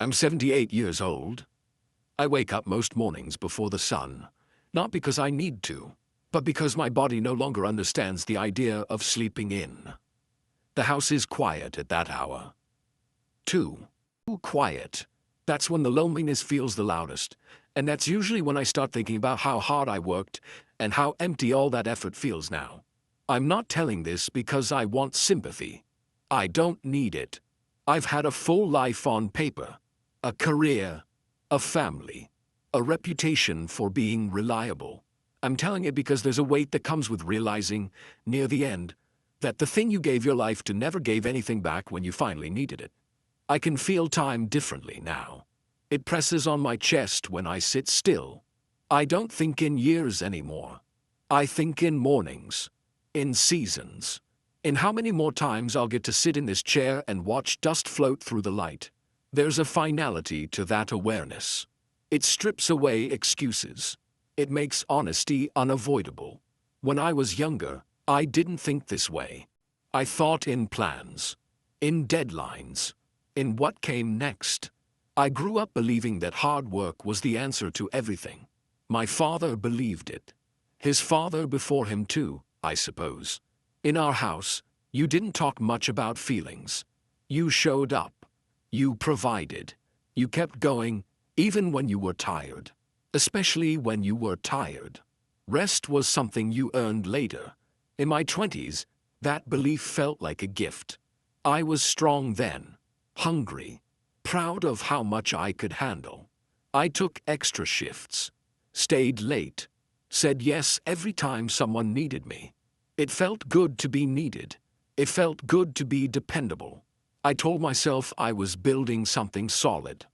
I'm 78 years old. I wake up most mornings before the sun, not because I need to, but because my body no longer understands the idea of sleeping in. The house is quiet at that hour. Too quiet. That's when the loneliness feels the loudest, and that's usually when I start thinking about how hard I worked and how empty all that effort feels now. I'm not telling this because I want sympathy. I don't need it. I've had a full life on paper, a career, a family, a reputation for being reliable. I'm telling it because there's a weight that comes with realizing, near the end, that the thing you gave your life to never gave anything back when you finally needed it. I can feel time differently now. It presses on my chest when I sit still. I don't think in years anymore. I think in mornings, in seasons, in how many more times I'll get to sit in this chair and watch dust float through the light. There's a finality to that awareness. It strips away excuses. It makes honesty unavoidable. When I was younger, I didn't think this way. I thought in plans, in deadlines, in what came next. I grew up believing that hard work was the answer to everything. My father believed it. His father before him too, I suppose. In our house, you didn't talk much about feelings. You showed up. You provided. You kept going, even when you were tired. Especially when you were tired. Rest was something you earned later. In my 20s, that belief felt like a gift. I was strong then, hungry, proud of how much I could handle. I took extra shifts, stayed late, said yes every time someone needed me. It felt good to be needed. It felt good to be dependable. I told myself I was building something solid.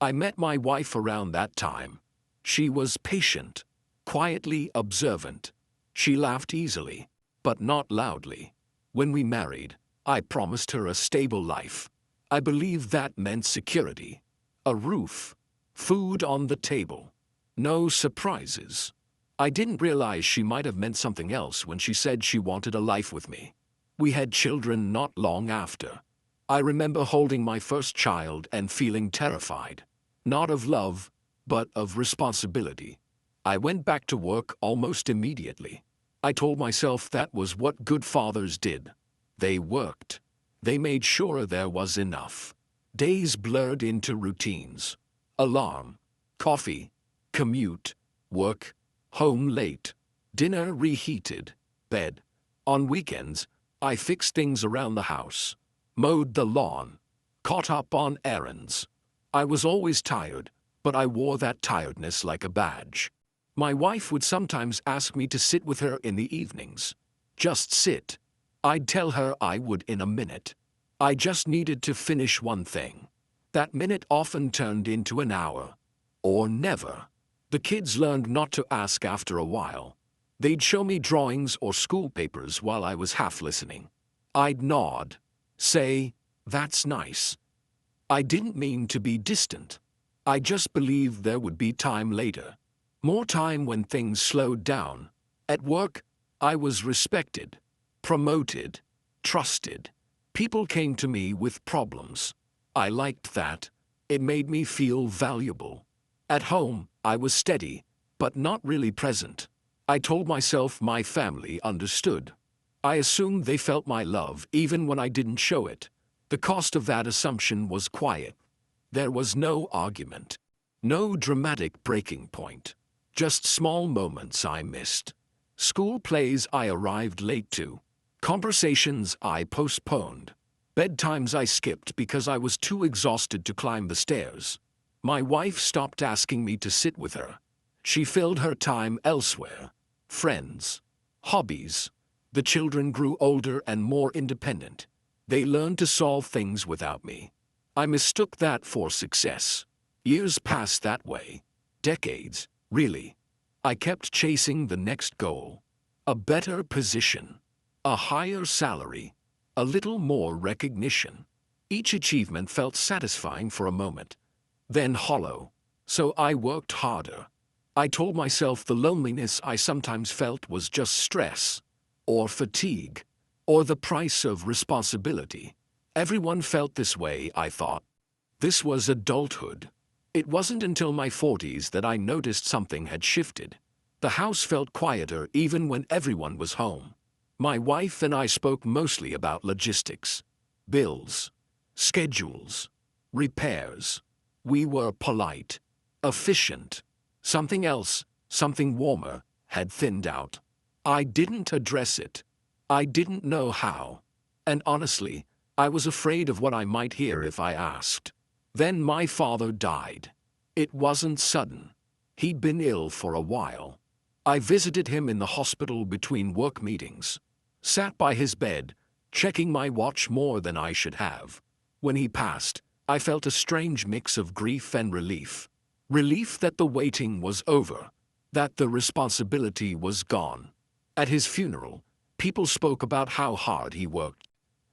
I met my wife around that time. She was patient, quietly observant. She laughed easily, but not loudly. When we married, I promised her a stable life. I believed that meant security, a roof, food on the table, no surprises. I didn't realize she might have meant something else when she said she wanted a life with me. We had children not long after. I remember holding my first child and feeling terrified, not of love, but of responsibility. I went back to work almost immediately. I told myself that was what good fathers did. They worked. They made sure there was enough. Days blurred into routines. Alarm, coffee, commute, work, home late, dinner reheated, bed. On weekends, I fixed things around the house, mowed the lawn, caught up on errands. I was always tired, but I wore that tiredness like a badge. My wife would sometimes ask me to sit with her in the evenings. Just sit. I'd tell her I would in a minute. I just needed to finish one thing. That minute often turned into an hour. Or never. The kids learned not to ask after a while. They'd show me drawings or school papers while I was half listening. I'd nod, say, "That's nice." I didn't mean to be distant. I just believed there would be time later. More time when things slowed down. At work, I was respected, promoted, trusted. People came to me with problems. I liked that. It made me feel valuable. At home, I was steady, but not really present. I told myself my family understood. I assumed they felt my love even when I didn't show it. The cost of that assumption was quiet. There was no argument. No dramatic breaking point. Just small moments I missed. School plays I arrived late to. Conversations I postponed. Bedtimes I skipped because I was too exhausted to climb the stairs. My wife stopped asking me to sit with her. She filled her time elsewhere. Friends. Hobbies. The children grew older and more independent. They learned to solve things without me. I mistook that for success. Years passed that way. Decades, really. I kept chasing the next goal. A better position. A higher salary. A little more recognition. Each achievement felt satisfying for a moment, then hollow. So I worked harder. I told myself the loneliness I sometimes felt was just stress, or fatigue, or the price of responsibility. Everyone felt this way, I thought. This was adulthood. It wasn't until my 40s that I noticed something had shifted. The house felt quieter even when everyone was home. My wife and I spoke mostly about logistics, bills, schedules, repairs. We were polite, efficient. Something else, something warmer, had thinned out. I didn't address it. I didn't know how. And honestly, I was afraid of what I might hear if I asked. Then my father died. It wasn't sudden. He'd been ill for a while. I visited him in the hospital between work meetings. Sat by his bed, checking my watch more than I should have. When he passed, I felt a strange mix of grief and relief. Relief that the waiting was over, that the responsibility was gone. At his funeral, people spoke about how hard he worked,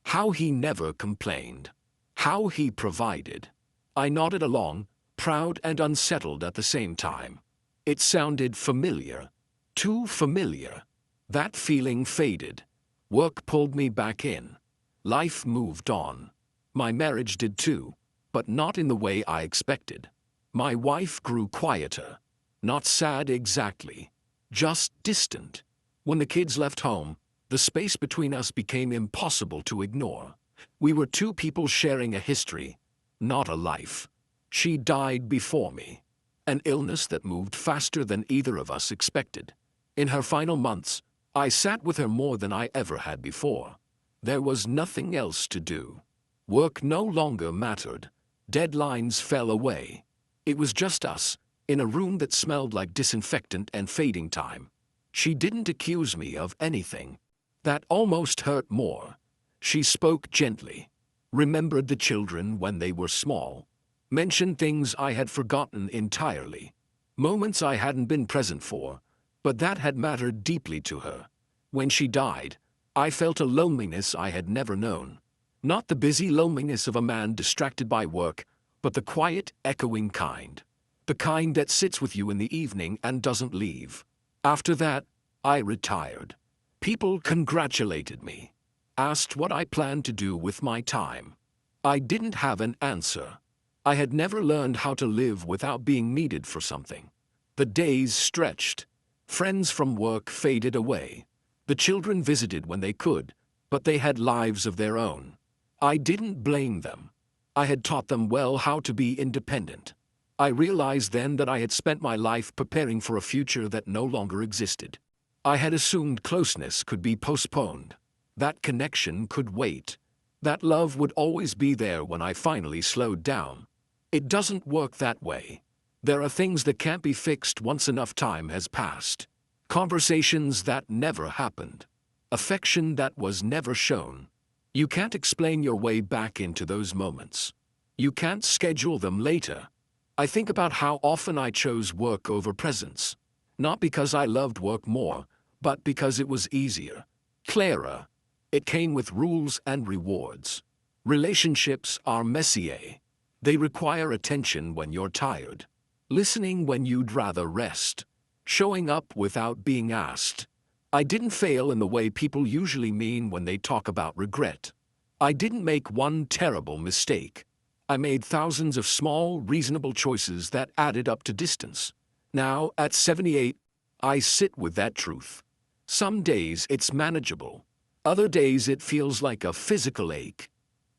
how he never complained, how he provided. I nodded along, proud and unsettled at the same time. It sounded familiar, too familiar. That feeling faded. Work pulled me back in. Life moved on. My marriage did too, but not in the way I expected. My wife grew quieter. Not sad exactly, just distant. When the kids left home, the space between us became impossible to ignore. We were two people sharing a history, not a life. She died before me. An illness that moved faster than either of us expected. In her final months, I sat with her more than I ever had before. There was nothing else to do. Work no longer mattered. Deadlines fell away. It was just us, in a room that smelled like disinfectant and fading time. She didn't accuse me of anything. That almost hurt more. She spoke gently, remembered the children when they were small, mentioned things I had forgotten entirely, moments I hadn't been present for, but that had mattered deeply to her. When she died, I felt a loneliness I had never known. Not the busy loneliness of a man distracted by work, but the quiet, echoing kind. The kind that sits with you in the evening and doesn't leave. After that, I retired. People congratulated me, asked what I planned to do with my time. I didn't have an answer. I had never learned how to live without being needed for something. The days stretched. Friends from work faded away. The children visited when they could, but they had lives of their own. I didn't blame them. I had taught them well how to be independent. I realized then that I had spent my life preparing for a future that no longer existed. I had assumed closeness could be postponed. That connection could wait. That love would always be there when I finally slowed down. It doesn't work that way. There are things that can't be fixed once enough time has passed. Conversations that never happened. Affection that was never shown. You can't explain your way back into those moments. You can't schedule them later. I think about how often I chose work over presence. Not because I loved work more, but because it was easier, clearer. It came with rules and rewards. Relationships are messier. They require attention when you're tired, listening when you'd rather rest, showing up without being asked. I didn't fail in the way people usually mean when they talk about regret. I didn't make one terrible mistake. I made thousands of small, reasonable choices that added up to distance. Now, at 78, I sit with that truth. Some days it's manageable. Other days it feels like a physical ache.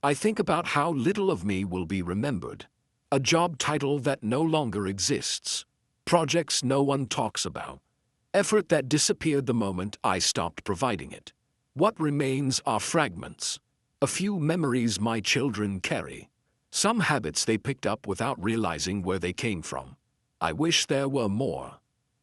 I think about how little of me will be remembered. A job title that no longer exists. Projects no one talks about. Effort that disappeared the moment I stopped providing it. What remains are fragments. A few memories my children carry. Some habits they picked up without realizing where they came from. I wish there were more.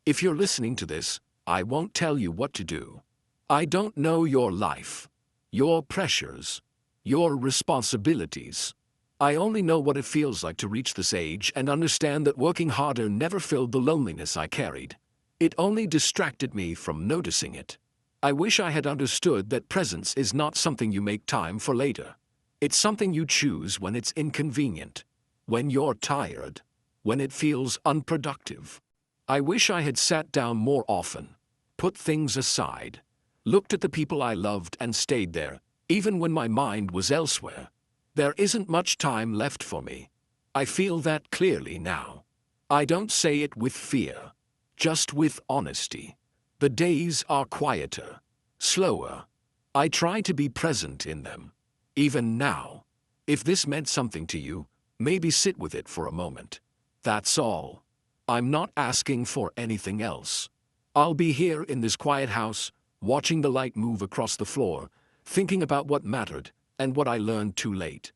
If you're listening to this, I won't tell you what to do. I don't know your life, your pressures, your responsibilities. I only know what it feels like to reach this age and understand that working harder never filled the loneliness I carried. It only distracted me from noticing it. I wish I had understood that presence is not something you make time for later. It's something you choose when it's inconvenient, when you're tired, when it feels unproductive. I wish I had sat down more often, put things aside, looked at the people I loved and stayed there, even when my mind was elsewhere. There isn't much time left for me. I feel that clearly now. I don't say it with fear, just with honesty. The days are quieter, slower. I try to be present in them. Even now. If this meant something to you, maybe sit with it for a moment. That's all. I'm not asking for anything else. I'll be here in this quiet house, watching the light move across the floor, thinking about what mattered and what I learned too late.